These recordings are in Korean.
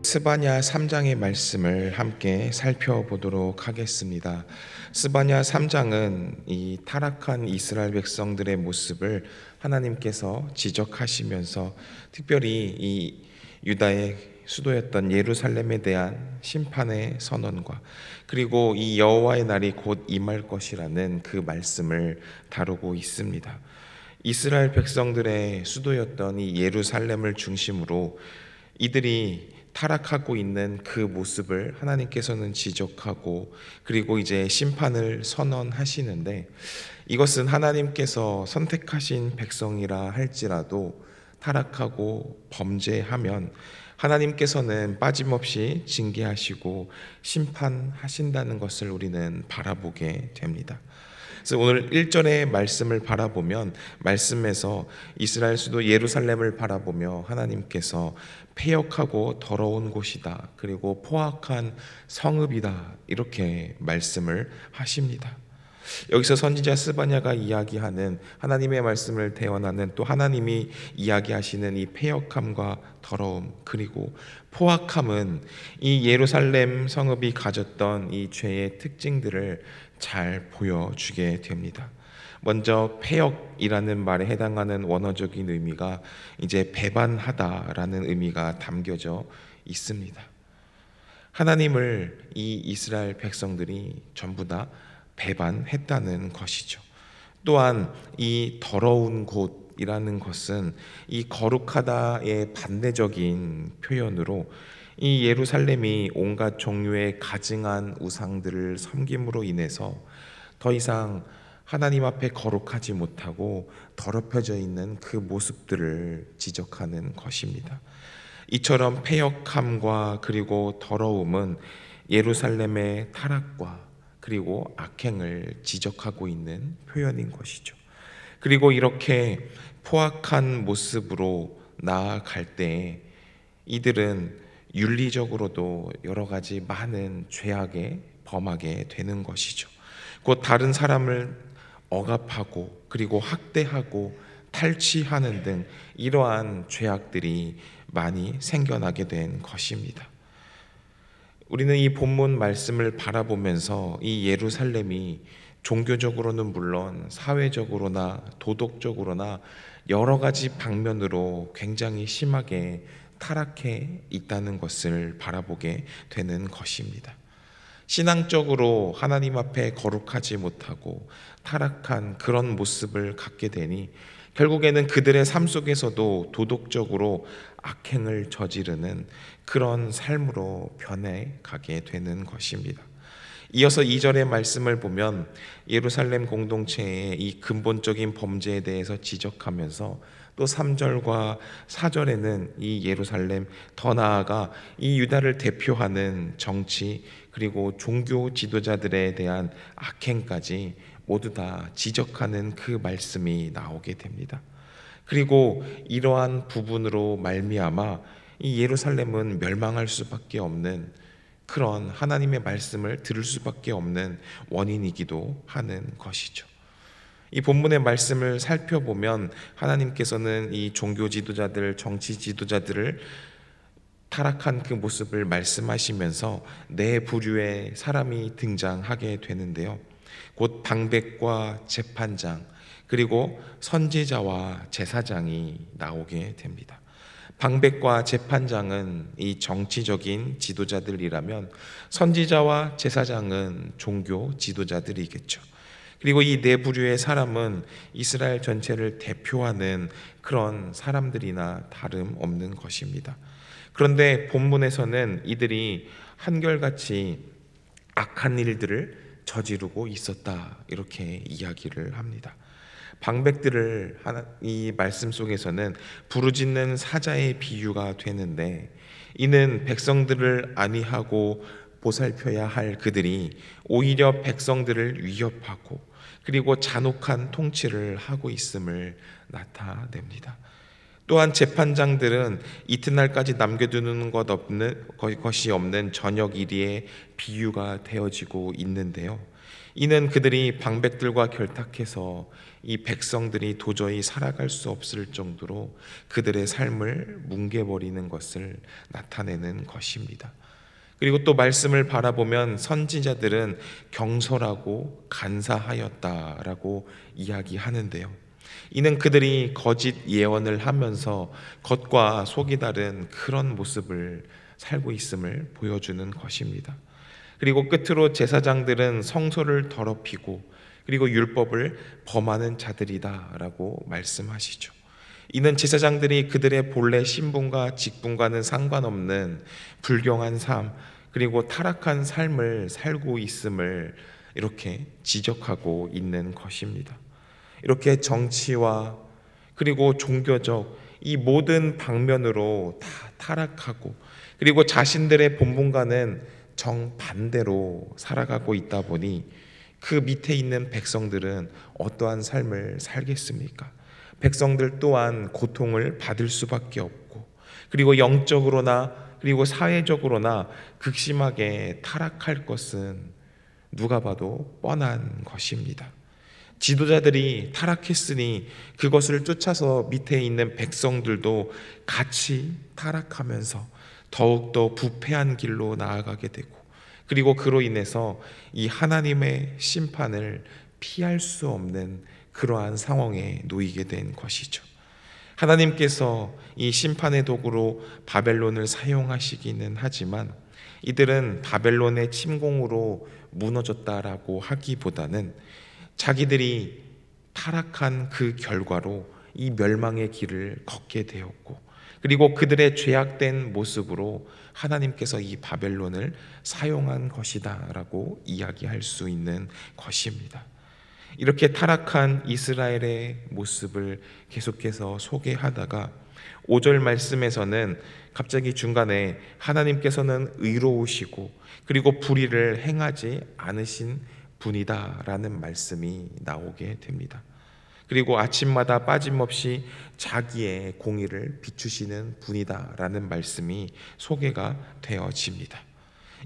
스바냐 3장의 말씀을 함께 살펴보도록 하겠습니다. 스바냐 3장은 이 타락한 이스라엘 백성들의 모습을 하나님께서 지적하시면서 특별히 이 유다의 수도였던 예루살렘에 대한 심판의 선언과 그리고 이 여호와의 날이 곧 임할 것이라는 그 말씀을 다루고 있습니다. 이스라엘 백성들의 수도였던 이 예루살렘을 중심으로 이들이 타락하고 있는 그 모습을 하나님께서는 지적하고 그리고 이제 심판을 선언하시는데, 이것은 하나님께서 선택하신 백성이라 할지라도 타락하고 범죄하면 하나님께서는 빠짐없이 징계하시고 심판하신다는 것을 우리는 바라보게 됩니다. 그래서 오늘 1절의 말씀을 바라보면 말씀에서 이스라엘 수도 예루살렘을 바라보며 하나님께서 패역하고 더러운 곳이다, 그리고 포악한 성읍이다, 이렇게 말씀을 하십니다. 여기서 선지자 스바냐가 이야기하는 하나님의 말씀을 대언하는 또 하나님이 이야기하시는 이 패역함과 더러움 그리고 포악함은 이 예루살렘 성읍이 가졌던 이 죄의 특징들을 잘 보여주게 됩니다. 먼저 패역이라는 말에 해당하는 원어적인 의미가 이제 배반하다라는 의미가 담겨져 있습니다. 하나님을 이 이스라엘 백성들이 전부 다 배반했다는 것이죠. 또한 이 더러운 곳이라는 것은 이 거룩하다의 반대적인 표현으로 이 예루살렘이 온갖 종류의 가증한 우상들을 섬김으로 인해서 더 이상 하나님 앞에 거룩하지 못하고 더럽혀져 있는 그 모습들을 지적하는 것입니다. 이처럼 패역함과 그리고 더러움은 예루살렘의 타락과 그리고 악행을 지적하고 있는 표현인 것이죠. 그리고 이렇게 포악한 모습으로 나아갈 때 이들은 윤리적으로도 여러 가지 많은 죄악에 범하게 되는 것이죠. 곧 다른 사람을 억압하고 그리고 학대하고 탈취하는 등 이러한 죄악들이 많이 생겨나게 된 것입니다. 우리는 이 본문 말씀을 바라보면서 이 예루살렘이 종교적으로는 물론 사회적으로나 도덕적으로나 여러 가지 방면으로 굉장히 심하게 타락해 있다는 것을 바라보게 되는 것입니다. 신앙적으로 하나님 앞에 거룩하지 못하고 타락한 그런 모습을 갖게 되니 결국에는 그들의 삶 속에서도 도덕적으로 악행을 저지르는 그런 삶으로 변해가게 되는 것입니다. 이어서 2절의 말씀을 보면 예루살렘 공동체의 이 근본적인 범죄에 대해서 지적하면서 또 3절과 4절에는 이 예루살렘, 더 나아가 이 유다를 대표하는 정치 그리고 종교 지도자들에 대한 악행까지 모두 다 지적하는 그 말씀이 나오게 됩니다. 그리고 이러한 부분으로 말미암아 이 예루살렘은 멸망할 수밖에 없는 그런 하나님의 말씀을 들을 수밖에 없는 원인이기도 하는 것이죠. 이 본문의 말씀을 살펴보면 하나님께서는 이 종교 지도자들, 정치 지도자들을 타락한 그 모습을 말씀하시면서 네 부류의 사람이 등장하게 되는데요. 곧 방백과 재판장 그리고 선지자와 제사장이 나오게 됩니다. 방백과 재판장은 이 정치적인 지도자들이라면 선지자와 제사장은 종교 지도자들이겠죠. 그리고 이 네 부류의 사람은 이스라엘 전체를 대표하는 그런 사람들이나 다름없는 것입니다. 그런데 본문에서는 이들이 한결같이 악한 일들을 저지르고 있었다, 이렇게 이야기를 합니다. 방백들을 이 말씀 속에서는 부르짖는 사자의 비유가 되는데, 이는 백성들을 안위하고 보살펴야 할 그들이 오히려 백성들을 위협하고 그리고 잔혹한 통치를 하고 있음을 나타냅니다. 또한 재판장들은 이튿날까지 남겨두는 것이 없는 저녁 일의 비유가 되어지고 있는데요. 이는 그들이 방백들과 결탁해서 이 백성들이 도저히 살아갈 수 없을 정도로 그들의 삶을 뭉개버리는 것을 나타내는 것입니다. 그리고 또 말씀을 바라보면 선지자들은 경솔하고 간사하였다라고 이야기하는데요. 이는 그들이 거짓 예언을 하면서 겉과 속이 다른 그런 모습을 살고 있음을 보여주는 것입니다. 그리고 끝으로 제사장들은 성소를 더럽히고 그리고 율법을 범하는 자들이다라고 말씀하시죠. 이는 제사장들이 그들의 본래 신분과 직분과는 상관없는 불경한 삶 그리고 타락한 삶을 살고 있음을 이렇게 지적하고 있는 것입니다. 이렇게 정치와 그리고 종교적 이 모든 방면으로 다 타락하고 그리고 자신들의 본분과는 정반대로 살아가고 있다 보니 그 밑에 있는 백성들은 어떠한 삶을 살겠습니까? 백성들 또한 고통을 받을 수밖에 없고 그리고 영적으로나 그리고 사회적으로나 극심하게 타락할 것은 누가 봐도 뻔한 것입니다. 지도자들이 타락했으니 그것을 쫓아서 밑에 있는 백성들도 같이 타락하면서 더욱더 부패한 길로 나아가게 되고 그리고 그로 인해서 이 하나님의 심판을 피할 수 없는 그러한 상황에 놓이게 된 것이죠. 하나님께서 이 심판의 도구로 바벨론을 사용하시기는 하지만 이들은 바벨론의 침공으로 무너졌다라고 하기보다는 자기들이 타락한 그 결과로 이 멸망의 길을 걷게 되었고 그리고 그들의 죄악된 모습으로 하나님께서 이 바벨론을 사용한 것이다 라고 이야기할 수 있는 것입니다. 이렇게 타락한 이스라엘의 모습을 계속해서 소개하다가 5절 말씀에서는 갑자기 중간에 하나님께서는 의로우시고 그리고 불의를 행하지 않으신 분이다 라는 말씀이 나오게 됩니다. 그리고 아침마다 빠짐없이 자기의 공의를 비추시는 분이다 라는 말씀이 소개가 되어집니다.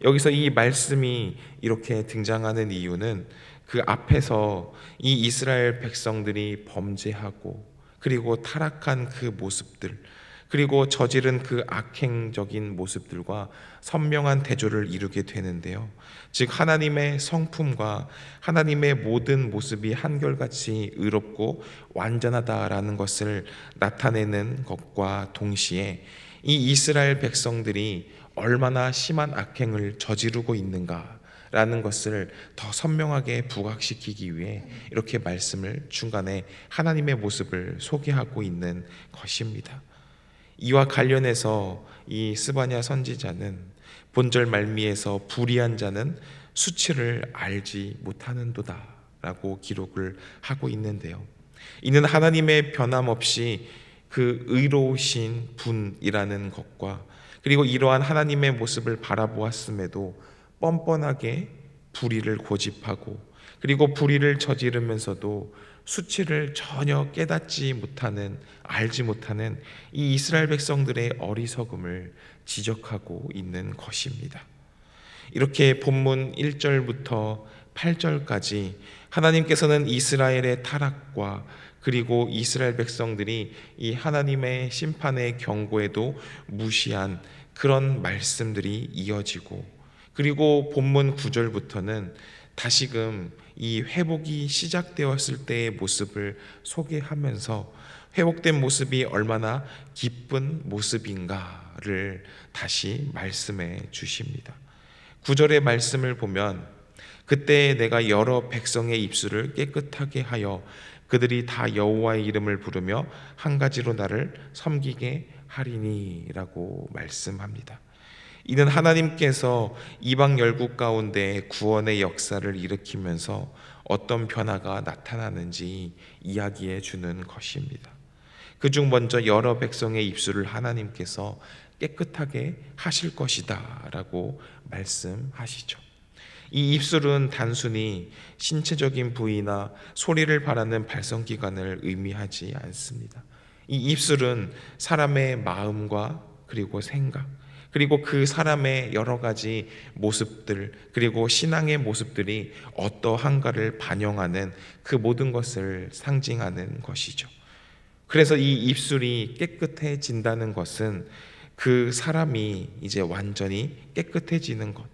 여기서 이 말씀이 이렇게 등장하는 이유는 그 앞에서 이 이스라엘 백성들이 범죄하고 그리고 타락한 그 모습들 그리고 저지른 그 악행적인 모습들과 선명한 대조를 이루게 되는데요. 즉 하나님의 성품과 하나님의 모든 모습이 한결같이 의롭고 완전하다라는 것을 나타내는 것과 동시에 이 이스라엘 백성들이 얼마나 심한 악행을 저지르고 있는가 라는 것을 더 선명하게 부각시키기 위해 이렇게 말씀을 중간에 하나님의 모습을 소개하고 있는 것입니다. 이와 관련해서 이 스바냐 선지자는 본절 말미에서 불의한 자는 수치를 알지 못하는도다 라고 기록을 하고 있는데요. 이는 하나님의 변함없이 그 의로우신 분이라는 것과 그리고 이러한 하나님의 모습을 바라보았음에도 뻔뻔하게 불의를 고집하고 그리고 불의를 저지르면서도 수치를 전혀 깨닫지 못하는 알지 못하는 이 이스라엘 백성들의 어리석음을 지적하고 있는 것입니다. 이렇게 본문 1절부터 8절까지 하나님께서는 이스라엘의 타락과 그리고 이스라엘 백성들이 이 하나님의 심판의 경고에도 무시한 그런 말씀들이 이어지고 그리고 본문 9절부터는 다시금 이 회복이 시작되었을 때의 모습을 소개하면서 회복된 모습이 얼마나 기쁜 모습인가를 다시 말씀해 주십니다. 9절의 말씀을 보면 그때 내가 여러 백성의 입술을 깨끗하게 하여 그들이 다 여호와의 이름을 부르며 한 가지로 나를 섬기게 하리니 라고 말씀합니다. 이는 하나님께서 이방 열국 가운데 구원의 역사를 일으키면서 어떤 변화가 나타나는지 이야기해 주는 것입니다. 그중 먼저 여러 백성의 입술을 하나님께서 깨끗하게 하실 것이다 라고 말씀하시죠. 이 입술은 단순히 신체적인 부위나 소리를 바라는 발성기관을 의미하지 않습니다. 이 입술은 사람의 마음과 그리고 생각 그리고 그 사람의 여러 가지 모습들, 그리고 신앙의 모습들이 어떠한가를 반영하는 그 모든 것을 상징하는 것이죠. 그래서 이 입술이 깨끗해진다는 것은 그 사람이 이제 완전히 깨끗해지는 것,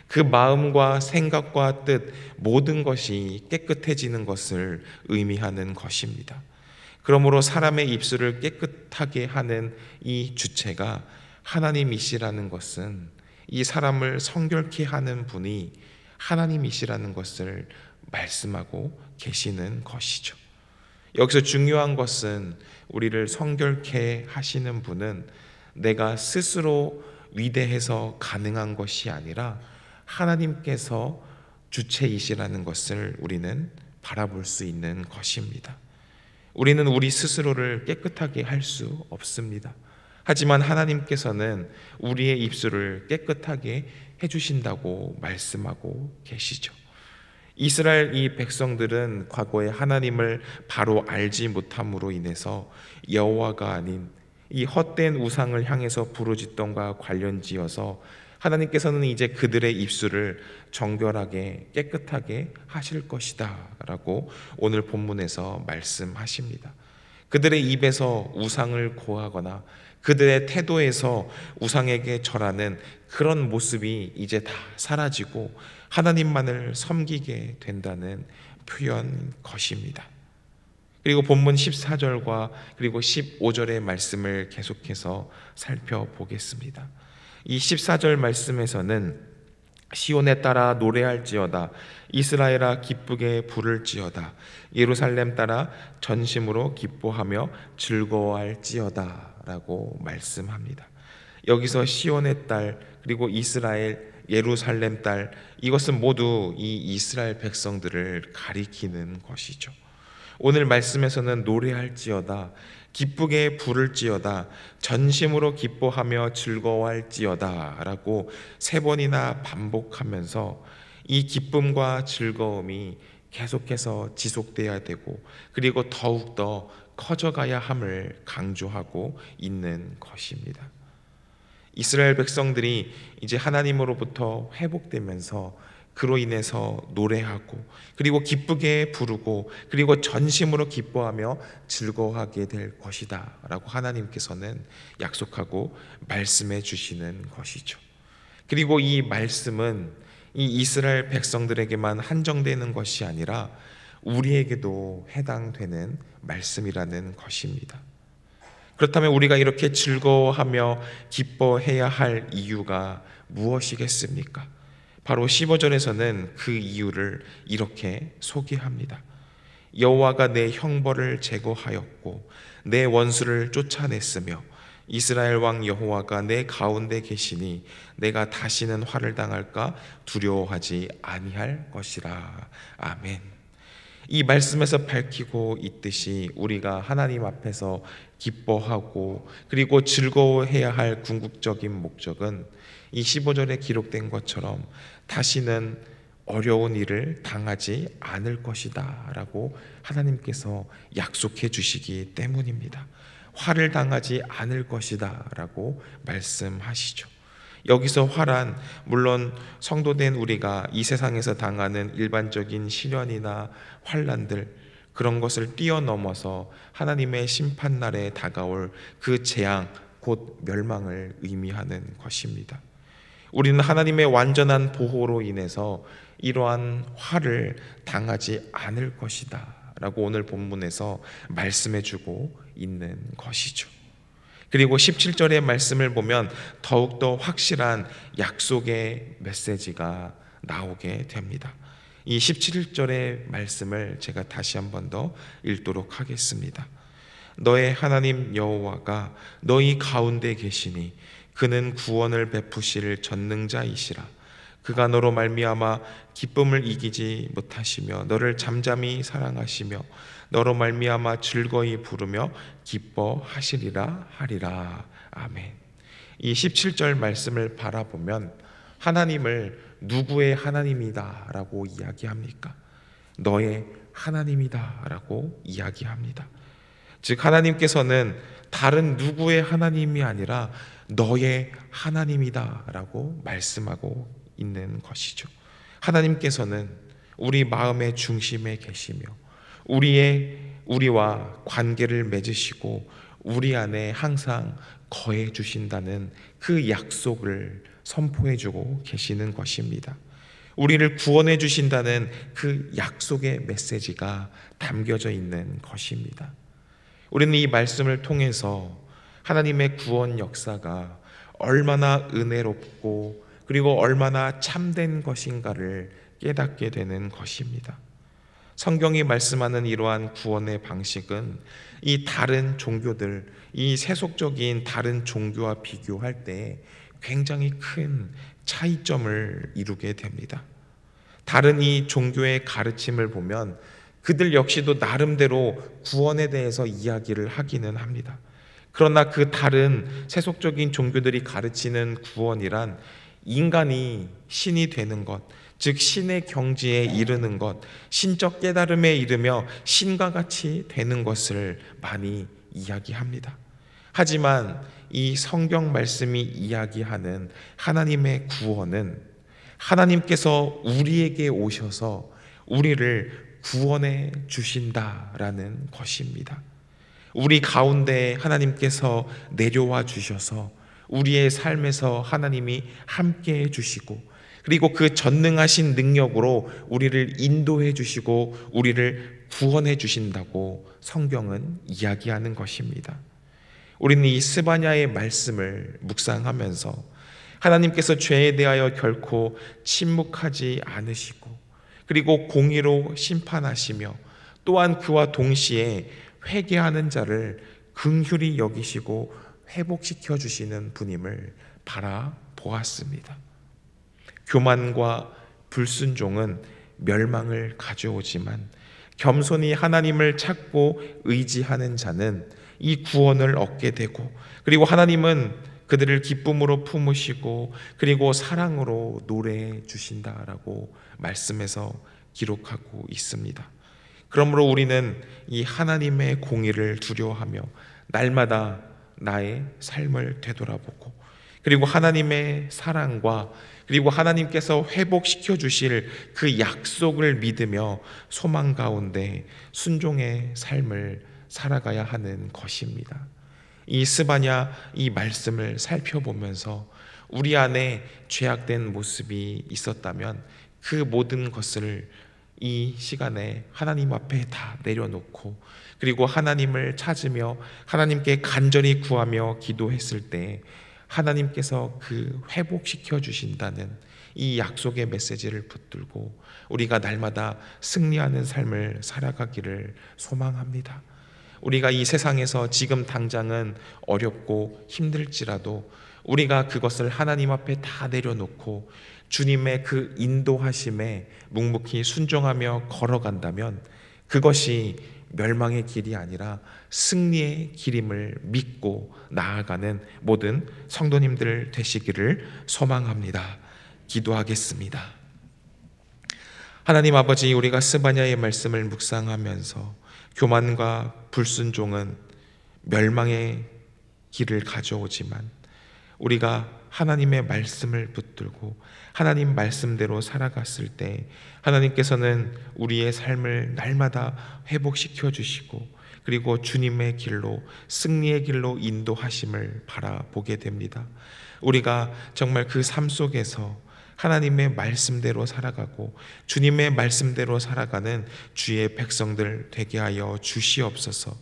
그 마음과 생각과 뜻 모든 것이 깨끗해지는 것을 의미하는 것입니다. 그러므로 사람의 입술을 깨끗하게 하는 이 주체가 하나님이시라는 것은 이 사람을 성결케 하는 분이 하나님이시라는 것을 말씀하고 계시는 것이죠. 여기서 중요한 것은 우리를 성결케 하시는 분은 내가 스스로 위대해서 가능한 것이 아니라 하나님께서 주체이시라는 것을 우리는 바라볼 수 있는 것입니다. 우리는 우리 스스로를 깨끗하게 할 수 없습니다. 하지만 하나님께서는 우리의 입술을 깨끗하게 해주신다고 말씀하고 계시죠. 이스라엘 이 백성들은 과거에 하나님을 바로 알지 못함으로 인해서 여호와가 아닌 이 헛된 우상을 향해서 부르짖던과 관련지어서 하나님께서는 이제 그들의 입술을 정결하게 깨끗하게 하실 것이다 라고 오늘 본문에서 말씀하십니다. 그들의 입에서 우상을 고하거나 그들의 태도에서 우상에게 절하는 그런 모습이 이제 다 사라지고 하나님만을 섬기게 된다는 표현 것입니다. 그리고 본문 14절과 그리고 15절의 말씀을 계속해서 살펴보겠습니다. 이 14절 말씀에서는 시온에 따라 노래할지어다, 이스라엘아 기쁘게 부를지어다, 예루살렘 따라 전심으로 기뻐하며 즐거워할지어다 라고 말씀합니다. 여기서 시온의 딸, 그리고 이스라엘, 예루살렘 딸, 이것은 모두 이 이스라엘 백성들을 가리키는 것이죠. 오늘 말씀에서는 노래할지어다, 기쁘게 부를지어다, 전심으로 기뻐하며 즐거워할지어다 라고 3번이나 반복하면서 이 기쁨과 즐거움이 계속해서 지속돼야 되고 그리고 더욱더 커져가야 함을 강조하고 있는 것입니다. 이스라엘 백성들이 이제 하나님으로부터 회복되면서 그로 인해서 노래하고 그리고 기쁘게 부르고 그리고 전심으로 기뻐하며 즐거워하게 될 것이다 라고 하나님께서는 약속하고 말씀해 주시는 것이죠. 그리고 이 말씀은 이 이스라엘 백성들에게만 한정되는 것이 아니라 우리에게도 해당되는 말씀이라는 것입니다. 그렇다면 우리가 이렇게 즐거워하며 기뻐해야 할 이유가 무엇이겠습니까? 바로 15절에서는 그 이유를 이렇게 소개합니다. 여호와가 내 형벌을 제거하였고 내 원수를 쫓아냈으며 이스라엘 왕 여호와가 내 가운데 계시니 내가 다시는 화를 당할까 두려워하지 아니할 것이라. 아멘. 이 말씀에서 밝히고 있듯이 우리가 하나님 앞에서 기뻐하고 그리고 즐거워해야 할 궁극적인 목적은 이 15절에 기록된 것처럼 다시는 어려운 일을 당하지 않을 것이다 라고 하나님께서 약속해 주시기 때문입니다. 화를 당하지 않을 것이다 라고 말씀하시죠. 여기서 화란 물론 성도된 우리가 이 세상에서 당하는 일반적인 시련이나 환난들 그런 것을 뛰어넘어서 하나님의 심판날에 다가올 그 재앙 곧 멸망을 의미하는 것입니다. 우리는 하나님의 완전한 보호로 인해서 이러한 화를 당하지 않을 것이다 라고 오늘 본문에서 말씀해 주고 있는 것이죠. 그리고 17절의 말씀을 보면 더욱더 확실한 약속의 메시지가 나오게 됩니다. 이 17절의 말씀을 제가 다시 한 번 더 읽도록 하겠습니다. 너의 하나님 여호와가 너희 가운데 계시니 그는 구원을 베푸실 전능자이시라. 그가 너로 말미암아 기쁨을 이기지 못하시며 너를 잠잠히 사랑하시며 너로 말미암아 즐거이 부르며 기뻐하시리라 하리라. 아멘. 이 17절 말씀을 바라보면 하나님을 누구의 하나님이다 라고 이야기합니까? 너의 하나님이다 라고 이야기합니다. 즉 하나님께서는 다른 누구의 하나님이 아니라 너의 하나님이다라고 말씀하고 있는 것이죠. 하나님께서는 우리 마음의 중심에 계시며 우리와 관계를 맺으시고 우리 안에 항상 거해 주신다는 그 약속을 선포해 주고 계시는 것입니다. 우리를 구원해 주신다는 그 약속의 메시지가 담겨져 있는 것입니다. 우리는 이 말씀을 통해서 하나님의 구원 역사가 얼마나 은혜롭고 그리고 얼마나 참된 것인가를 깨닫게 되는 것입니다. 성경이 말씀하는 이러한 구원의 방식은 이 다른 종교들, 이 세속적인 다른 종교와 비교할 때 굉장히 큰 차이점을 이루게 됩니다. 다른 이 종교의 가르침을 보면 그들 역시도 나름대로 구원에 대해서 이야기를 하기는 합니다. 그러나 그 다른 세속적인 종교들이 가르치는 구원이란 인간이 신이 되는 것, 즉 신의 경지에 이르는 것, 신적 깨달음에 이르며 신과 같이 되는 것을 많이 이야기합니다. 하지만 이 성경 말씀이 이야기하는 하나님의 구원은 하나님께서 우리에게 오셔서 우리를 구원해 주신다라는 것입니다. 우리 가운데 하나님께서 내려와 주셔서 우리의 삶에서 하나님이 함께 해주시고 그리고 그 전능하신 능력으로 우리를 인도해 주시고 우리를 구원해 주신다고 성경은 이야기하는 것입니다. 우리는 이 스바냐의 말씀을 묵상하면서 하나님께서 죄에 대하여 결코 침묵하지 않으시고 그리고 공의로 심판하시며 또한 그와 동시에 회개하는 자를 긍휼히 여기시고 회복시켜 주시는 분임을 바라보았습니다. 교만과 불순종은 멸망을 가져오지만 겸손히 하나님을 찾고 의지하는 자는 이 구원을 얻게 되고 그리고 하나님은 그들을 기쁨으로 품으시고 그리고 사랑으로 노래해 주신다라고 말씀에서 기록하고 있습니다. 그러므로 우리는 이 하나님의 공의를 두려워하며 날마다 나의 삶을 되돌아보고 그리고 하나님의 사랑과 그리고 하나님께서 회복시켜 주실 그 약속을 믿으며 소망 가운데 순종의 삶을 살아가야 하는 것입니다. 이 스바냐 이 말씀을 살펴보면서 우리 안에 죄악된 모습이 있었다면 그 모든 것을 이 시간에 하나님 앞에 다 내려놓고 그리고 하나님을 찾으며 하나님께 간절히 구하며 기도했을 때 하나님께서 그 회복시켜 주신다는 이 약속의 메시지를 붙들고 우리가 날마다 승리하는 삶을 살아가기를 소망합니다. 우리가 이 세상에서 지금 당장은 어렵고 힘들지라도 우리가 그것을 하나님 앞에 다 내려놓고 주님의 그 인도하심에 묵묵히 순종하며 걸어간다면 그것이 멸망의 길이 아니라 승리의 길임을 믿고 나아가는 모든 성도님들 되시기를 소망합니다. 기도하겠습니다. 하나님 아버지, 우리가 스바냐의 말씀을 묵상하면서 교만과 불순종은 멸망의 길을 가져오지만 우리가 하나님의 말씀을 붙들고 하나님 말씀대로 살아갔을 때 하나님께서는 우리의 삶을 날마다 회복시켜 주시고 그리고 주님의 길로 승리의 길로 인도하심을 바라보게 됩니다. 우리가 정말 그 삶 속에서 하나님의 말씀대로 살아가고 주님의 말씀대로 살아가는 주의 백성들 되게 하여 주시옵소서.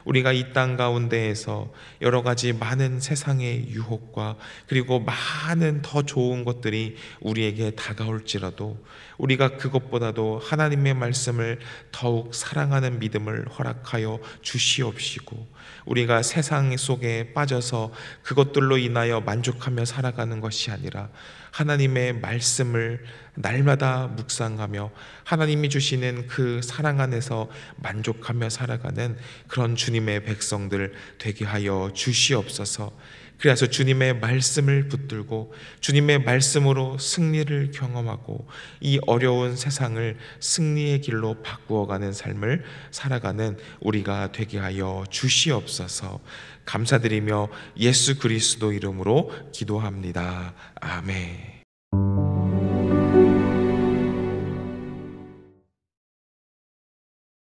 우리가 이 땅 가운데에서 여러 가지 많은 세상의 유혹과 그리고 많은 더 좋은 것들이 우리에게 다가올지라도 우리가 그것보다도 하나님의 말씀을 더욱 사랑하는 믿음을 허락하여 주시옵시고 우리가 세상 속에 빠져서 그것들로 인하여 만족하며 살아가는 것이 아니라 하나님의 말씀을 날마다 묵상하며 하나님이 주시는 그 사랑 안에서 만족하며 살아가는 그런 주님의 백성들 되게 하여 주시옵소서. 그래서 주님의 말씀을 붙들고 주님의 말씀으로 승리를 경험하고 이 어려운 세상을 승리의 길로 바꾸어가는 삶을 살아가는 우리가 되게 하여 주시옵소서. 감사드리며 예수 그리스도 이름으로 기도합니다. 아멘.